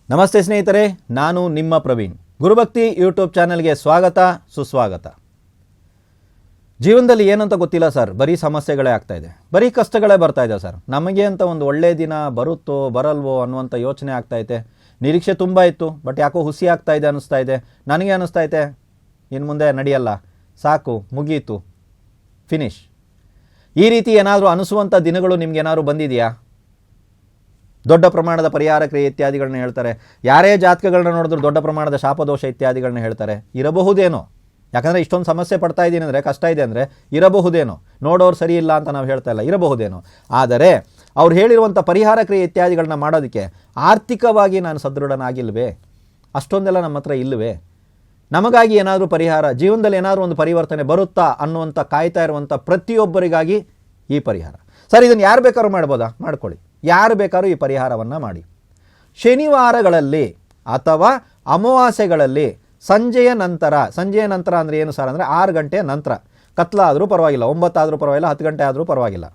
ನಮಸ್ತೆ ಸ್ನೇಹಿತರೆ, ನಾನು ನಿಮ್ಮ ಪ್ರವೀಣ್. ಗುರುಭಕ್ತಿ ಯೂಟ್ಯೂಬ್ ಚಾನಲ್ಗೆ ಸ್ವಾಗತ, ಸುಸ್ವಾಗತ. ಜೀವನದಲ್ಲಿ ಏನಂತ ಗೊತ್ತಿಲ್ಲ ಸರ್, ಬರೀ ಸಮಸ್ಯೆಗಳೇ ಆಗ್ತಾಯಿದೆ, ಬರೀ ಕಷ್ಟಗಳೇ ಬರ್ತಾಯಿದೆ ಸರ್. ನಮಗೆ ಅಂತ ಒಂದು ಒಳ್ಳೆಯ ದಿನ ಬರುತ್ತೋ ಬರಲ್ವೋ ಅನ್ನುವಂಥ ಯೋಚನೆ ಆಗ್ತಾಯಿದೆ. ನಿರೀಕ್ಷೆ ತುಂಬ ಇತ್ತು, ಬಟ್ ಯಾಕೋ ಹುಸಿ ಆಗ್ತಾಯಿದೆ ಅನ್ನಿಸ್ತಾ ಇದೆ. ನನಗೆ ಅನ್ನಿಸ್ತಾಯಿದೆ ಇನ್ನು ಮುಂದೆ ನಡೆಯಲ್ಲ, ಸಾಕು, ಮುಗೀತು, ಫಿನಿಶ್. ಈ ರೀತಿ ಏನಾದರೂ ಅನಿಸುವಂಥ ದಿನಗಳು ನಿಮ್ಗೇನಾದ್ರು ಬಂದಿದೆಯಾ? ದೊಡ್ಡ ಪ್ರಮಾಣದ ಪರಿಹಾರ ಕ್ರಿಯೆ ಇತ್ಯಾದಿಗಳನ್ನ ಹೇಳ್ತಾರೆ. ಯಾರೇ ಜಾತಕಗಳನ್ನ ನೋಡಿದ್ರು ದೊಡ್ಡ ಪ್ರಮಾಣದ ಶಾಪದೋಷ ಇತ್ಯಾದಿಗಳನ್ನ ಹೇಳ್ತಾರೆ. ಇರಬಹುದೇನೋ, ಯಾಕಂದರೆ ಇಷ್ಟೊಂದು ಸಮಸ್ಯೆ ಪಡ್ತಾ ಇದ್ದೀನಿ ಅಂದರೆ, ಕಷ್ಟ ಇದೆ ಅಂದರೆ ಇರಬಹುದೇನೋ. ನೋಡೋರು ಸರಿ ಇಲ್ಲ ಅಂತ ನಾವು ಹೇಳ್ತಾ ಇಲ್ಲ, ಇರಬಹುದೇನೋ. ಆದರೆ ಅವ್ರು ಹೇಳಿರುವಂಥ ಪರಿಹಾರ ಕ್ರಿಯೆ ಇತ್ಯಾದಿಗಳನ್ನ ಮಾಡೋದಕ್ಕೆ ಆರ್ಥಿಕವಾಗಿ ನಾನು ಸದೃಢನಾಗಿಲ್ವೇ? ಅಷ್ಟೊಂದೆಲ್ಲ ನಮ್ಮ ಹತ್ರ ಇಲ್ಲವೇ? ನಮಗಾಗಿ ಏನಾದರೂ ಪರಿಹಾರ, ಜೀವನದಲ್ಲಿ ಏನಾದರೂ ಒಂದು ಪರಿವರ್ತನೆ ಬರುತ್ತಾ ಅನ್ನುವಂಥ ಕಾಯ್ತಾ ಇರುವಂಥ ಪ್ರತಿಯೊಬ್ಬರಿಗಾಗಿ ಈ ಪರಿಹಾರ. ಸರ್, ಇದನ್ನು ಯಾರು ಬೇಕಾದ್ರೂ ಮಾಡ್ಬೋದಾ? ಮಾಡ್ಕೊಳ್ಳಿ, ಯಾರು ಬೇಕಾದ್ರೂ ಈ ಪರಿಹಾರವನ್ನು ಮಾಡಿ. ಶನಿವಾರಗಳಲ್ಲಿ ಅಥವಾ ಅಮಾವಾಸ್ಯೆಗಳಲ್ಲಿ ಸಂಜೆಯ ನಂತರ ಅಂದರೆ ಏನು ಸರ್ ಅಂದರೆ 6 ಗಂಟೆ ನಂತರ, ಕತ್ಲಾದರೂ ಪರವಾಗಿಲ್ಲ, 9 ಆದರೂ ಪರವಾಗಿಲ್ಲ, 10 ಗಂಟೆ ಆದರೂ ಪರವಾಗಿಲ್ಲ,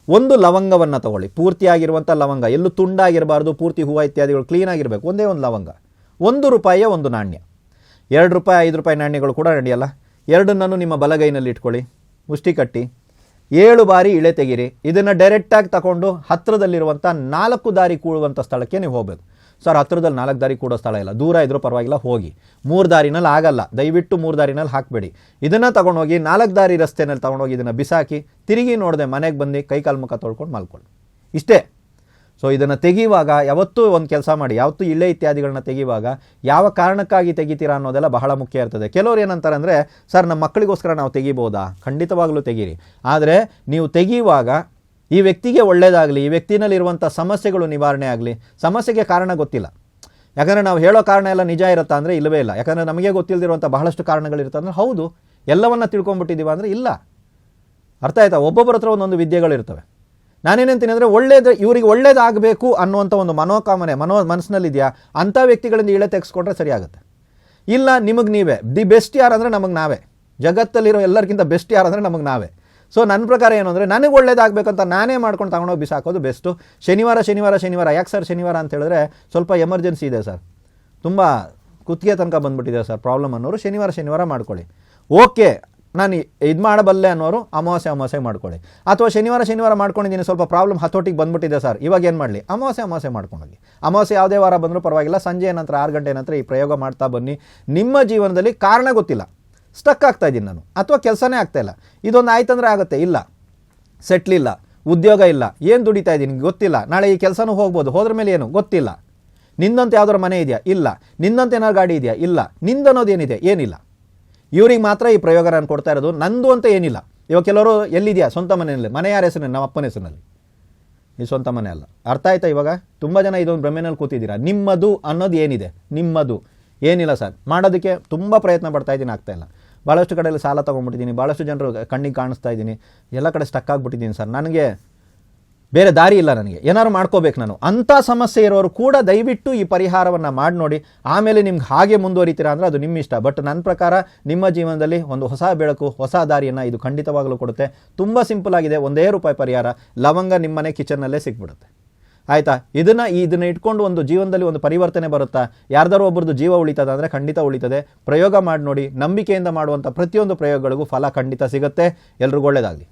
ಒಂದು ಲವಂಗವನ್ನು ತಗೊಳ್ಳಿ. ಪೂರ್ತಿಯಾಗಿರುವಂಥ ಲವಂಗ, ಎಲ್ಲೂ ತುಂಡಾಗಿರಬಾರ್ದು, ಪೂರ್ತಿ ಹೂವು ಇತ್ಯಾದಿಗಳು ಕ್ಲೀನಾಗಿರಬೇಕು. ಒಂದೇ ಒಂದು ಲವಂಗ, ₹1 ಒಂದು ನಾಣ್ಯ, ₹2, ₹5 ನಾಣ್ಯಗಳು ಕೂಡ ನಡೆಯಲ್ಲ. ಎರಡನ್ನೂ ನಿಮ್ಮ ಬಲಗೈನಲ್ಲಿ ಇಟ್ಕೊಳ್ಳಿ, ಮುಷ್ಟಿ ಕಟ್ಟಿ 7 ಬಾರಿ ಇಳೆ ತೆಗೀರಿ. ಇದನ್ನು ಡೈರೆಕ್ಟಾಗಿ ತಗೊಂಡು ಹತ್ತಿರದಲ್ಲಿರುವಂಥ 4 ದಾರಿ ಕೂಡುವಂಥ ಸ್ಥಳಕ್ಕೆ ನೀವು ಹೋಗಬೇಕು. ಸರ್, ಹತ್ತಿರದಲ್ಲಿ 4 ದಾರಿ ಕೂಡೋ ಸ್ಥಳ ಇಲ್ಲ, ದೂರ ಇದ್ರೂ ಪರವಾಗಿಲ್ಲ, ಹೋಗಿ. 3 ದಾರಿನಲ್ಲಿ ಆಗಲ್ಲ, ದಯವಿಟ್ಟು 3 ದಾರಿನಲ್ಲಿ ಹಾಕಬೇಡಿ. ಇದನ್ನು ತೊಗೊಂಡೋಗಿ 4 ದಾರಿ ರಸ್ತೆಯಲ್ಲಿ ತೊಗೊಂಡೋಗಿ ಇದನ್ನು ಬಿಸಾಕಿ, ತಿರುಗಿ ನೋಡದೆ ಮನೆಗೆ ಬಂದು ಕೈಕಾಲು ಮುಖ ತೊಳ್ಕೊಂಡು ಮಲ್ಕೊಳ್ಳಿ. ಇಷ್ಟೇ. ಸೊ ಇದನ್ನು ತೆಗೆಯುವಾಗ ಯಾವತ್ತೂ ಒಂದು ಕೆಲಸ ಮಾಡಿ, ಯಾವತ್ತೂ ಇಳೆ ಇತ್ಯಾದಿಗಳನ್ನ ತೆಗೆಯುವಾಗ ಯಾವ ಕಾರಣಕ್ಕಾಗಿ ತೆಗಿತೀರಾ ಅನ್ನೋದೆಲ್ಲ ಬಹಳ ಮುಖ್ಯ ಇರ್ತದೆ. ಕೆಲವರು ಏನಂತಾರೆ ಅಂದರೆ, ಸರ್ ನಮ್ಮ ಮಕ್ಕಳಿಗೋಸ್ಕರ ನಾವು ತೆಗಿಬೋದಾ? ಖಂಡಿತವಾಗ್ಲೂ ತೆಗೀರಿ. ಆದರೆ ನೀವು ತೆಗೆಯುವಾಗ ಈ ವ್ಯಕ್ತಿಗೆ ಒಳ್ಳೆಯದಾಗಲಿ, ಈ ವ್ಯಕ್ತಿನಲ್ಲಿರುವಂಥ ಸಮಸ್ಯೆಗಳು ನಿವಾರಣೆ ಆಗಲಿ. ಸಮಸ್ಯೆಗೆ ಕಾರಣ ಗೊತ್ತಿಲ್ಲ, ಯಾಕಂದರೆ ನಾವು ಹೇಳೋ ಕಾರಣ ಎಲ್ಲ ನಿಜ ಇರುತ್ತಾ ಅಂದರೆ ಇಲ್ಲವೇ ಇಲ್ಲ. ಯಾಕಂದರೆ ನಮಗೆ ಗೊತ್ತಿಲ್ಲದಿರುವಂಥ ಬಹಳಷ್ಟು ಕಾರಣಗಳಿರುತ್ತೆ ಅಂದರೆ, ಹೌದು ಎಲ್ಲವನ್ನ ತಿಳ್ಕೊಂಬಿಟ್ಟಿದ್ದೀವ ಅಂದರೆ ಇಲ್ಲ. ಅರ್ಥ ಆಯ್ತಾ? ಒಬ್ಬೊಬ್ಬರ ಹತ್ರ ಒಂದೊಂದು ವಿದ್ಯೆಗಳಿರ್ತವೆ. ನಾನೇನಂತೀನಿ ಅಂದರೆ, ಇವರಿಗೆ ಒಳ್ಳೇದಾಗಬೇಕು ಅನ್ನುವಂಥ ಒಂದು ಮನೋಕಾಮನೆ ಮನಸ್ಸಿನಲ್ಲಿದೆಯಾ, ಅಂಥ ವ್ಯಕ್ತಿಗಳಿಂದ ಇಳೆ ತೆಗೆಸ್ಕೊಂಡ್ರೆ ಸರಿಯಾಗುತ್ತೆ. ಇಲ್ಲ, ನಿಮಗೆ ನೀವೇ ದಿ ಬೆಸ್ಟ್ ಯಾರಂದರೆ ನಮಗೆ ನಾವೇ. ಜಗತ್ತಲ್ಲಿರೋ ಎಲ್ಲರಿಗಿಂತ ಬೆಸ್ಟ್ ಯಾರಂದರೆ ನಮಗೆ ನಾವೇ. ಸೊ ನನ್ನ ಪ್ರಕಾರ ಏನು ಅಂದರೆ, ನನಗೆ ಒಳ್ಳೇದಾಗಬೇಕಂತ ನಾನೇ ಮಾಡ್ಕೊಂಡು ತಗೊಂಡೋಗಿ ಬಿಸಾಕೋದು ಬೆಸ್ಟು. ಶನಿವಾರ ಯಾಕೆ ಸರ್ ಶನಿವಾರ ಅಂತ ಹೇಳಿದ್ರೆ ಸ್ವಲ್ಪ ಎಮರ್ಜೆನ್ಸಿ ಇದೆ ಸರ್, ತುಂಬ ಕುತ್ತಿಗೆ ತನಕ ಬಂದುಬಿಟ್ಟಿದೆ ಸರ್ ಪ್ರಾಬ್ಲಮ್ ಅನ್ನೋರು ಶನಿವಾರ ಮಾಡ್ಕೊಳ್ಳಿ. ಓಕೆ, ನಾನು ಇದು ಮಾಡಬಲ್ಲೆ ಅನ್ನೋರು ಅಮಾವಾಸ್ಯೆ ಮಾಡ್ಕೊಳ್ಳಿ. ಅಥವಾ ಶನಿವಾರ ಮಾಡ್ಕೊಂಡಿದ್ದೀನಿ, ಸ್ವಲ್ಪ ಪ್ರಾಬ್ಲಮ್ ಹತೋಟಿಗೆ ಬಂದುಬಿಟ್ಟಿದೆ ಸರ್, ಇವಾಗ ಏನು ಮಾಡಲಿ? ಅಮಾವಾಸ್ಯೆ ಮಾಡ್ಕೊಂಡೋಗಿ. ಅಮಾವಾಸ್ಯೆ ಯಾವುದೇ ವಾರ ಬಂದರೂ ಪರವಾಗಿಲ್ಲ, ಸಂಜೆ ನಂತರ 6 ಗಂಟೆ ನಂತರ ಈ ಪ್ರಯೋಗ ಮಾಡ್ತಾ ಬನ್ನಿ. ನಿಮ್ಮ ಜೀವನದಲ್ಲಿ ಕಾರಣ ಗೊತ್ತಿಲ್ಲ, ಸ್ಟಕ್ ಆಗ್ತಾ ಇದ್ದೀನಿ ನಾನು, ಅಥವಾ ಕೆಲಸನೇ ಆಗ್ತಾಯಿಲ್ಲ, ಇದೊಂದು ಆಯ್ತಂದರೆ ಆಗುತ್ತೆ. ಇಲ್ಲ, ಸೆಟ್ಲಿಲ್ಲ, ಉದ್ಯೋಗ ಇಲ್ಲ, ಏನು ದುಡಿತಾ ಇದ್ದೀನಿ ಗೊತ್ತಿಲ್ಲ, ನಾಳೆ ಈ ಕೆಲಸನೂ ಹೋಗ್ಬೋದು, ಹೋದ್ರ ಮೇಲೆ ಏನು ಗೊತ್ತಿಲ್ಲ, ನಿಂದಂತ ಯಾವ್ದಾರು ಮನೆ ಇದೆಯಾ? ಇಲ್ಲ, ನಿಂದಂತ ಏನಾದ್ರು ಗಾಡಿ ಇದೆಯಾ? ಇಲ್ಲ, ನಿಂದನ್ನೋದೇನಿದೆ? ಏನಿಲ್ಲ. ಇವ್ರಿಗೆ ಮಾತ್ರ ಈ ಪ್ರಯೋಗ ನಾನು ಕೊಡ್ತಾ ಇರೋದು, ನಂದು ಅಂತ ಏನಿಲ್ಲ. ಇವಾಗ ಕೆಲವರು ಎಲ್ಲಿದೆಯಾ? ಸ್ವಂತ ಮನೆಯಲ್ಲಿ. ಮನೆ ಯಾರ ಹೆಸರಿನಲ್ಲಿ? ನಮ್ಮ ಅಪ್ಪನ ಹೆಸರಿನಲ್ಲಿ. ಈ ಸ್ವಂತ ಮನೆ ಅಲ್ಲ. ಅರ್ಥ ಆಯ್ತಾ? ಇವಾಗ ತುಂಬ ಜನ ಇದೊಂದು ಭ್ರಮೆನಲ್ಲಿ ಕೂತಿದ್ದೀರಾ. ನಿಮ್ಮದು ಅನ್ನೋದು ಏನಿದೆ? ನಿಮ್ಮದು ಏನಿಲ್ಲ ಸರ್. ಮಾಡೋದಕ್ಕೆ ತುಂಬ ಪ್ರಯತ್ನ ಪಡ್ತಾ ಇದ್ದೀನಿ, ಆಗ್ತಾಯಿಲ್ಲ. ಭಾಳಷ್ಟು ಕಡೆಯಲ್ಲಿ ಸಾಲ ತೊಗೊಂಡ್ಬಿಟ್ಟಿದ್ದೀನಿ, ಭಾಳಷ್ಟು ಜನರು ಕಣ್ಣಿಗೆ ಕಾಣಿಸ್ತಾ ಇದ್ದೀನಿ, ಎಲ್ಲ ಕಡೆ ಸ್ಟಕ್ ಆಗಿಬಿಟ್ಟಿದ್ದೀನಿ ಸರ್, ನನಗೆ ಬೇರೆ ದಾರಿ ಇಲ್ಲ, ನನಗೆ ಏನಾದ್ರು ಮಾಡ್ಕೋಬೇಕು ನಾನು. ಅಂಥ ಸಮಸ್ಯೆ ಇರೋರು ಕೂಡ ದಯವಿಟ್ಟು ಈ ಪರಿಹಾರವನ್ನು ಮಾಡಿ ನೋಡಿ. ಆಮೇಲೆ ನಿಮ್ಗೆ ಹಾಗೆ ಮುಂದುವರಿತೀರಾ ಅಂದರೆ ಅದು ನಿಮ್ಮ ಇಷ್ಟ. ಬಟ್ ನನ್ನ ಪ್ರಕಾರ ನಿಮ್ಮ ಜೀವನದಲ್ಲಿ ಒಂದು ಹೊಸ ಬೆಳಕು, ಹೊಸ ದಾರಿಯನ್ನು ಇದು ಖಂಡಿತವಾಗಲೂ ಕೊಡುತ್ತೆ. ತುಂಬ ಸಿಂಪಲ್ ಆಗಿದೆ, ₹1 ಪರಿಹಾರ. ಲವಂಗ ನಿಮ್ಮನೆ ಕಿಚನ್ನಲ್ಲೇ ಸಿಕ್ಬಿಡುತ್ತೆ. ಆಯಿತಾ? ಇದನ್ನು ಇಟ್ಕೊಂಡು ಒಂದು ಜೀವನದಲ್ಲಿ ಒಂದು ಪರಿವರ್ತನೆ ಬರುತ್ತಾ? ಯಾರ್ದಾರು ಒಬ್ಬರದ್ದು ಜೀವ ಉಳಿತದ ಅಂದರೆ ಖಂಡಿತ ಉಳಿತದೆ. ಪ್ರಯೋಗ ಮಾಡಿ ನೋಡಿ. ನಂಬಿಕೆಯಿಂದ ಮಾಡುವಂಥ ಪ್ರತಿಯೊಂದು ಪ್ರಯೋಗಗಳಿಗೂ ಫಲ ಖಂಡಿತ ಸಿಗುತ್ತೆ. ಎಲ್ರಿಗೂ ಒಳ್ಳೆಯದಾಗಲಿ.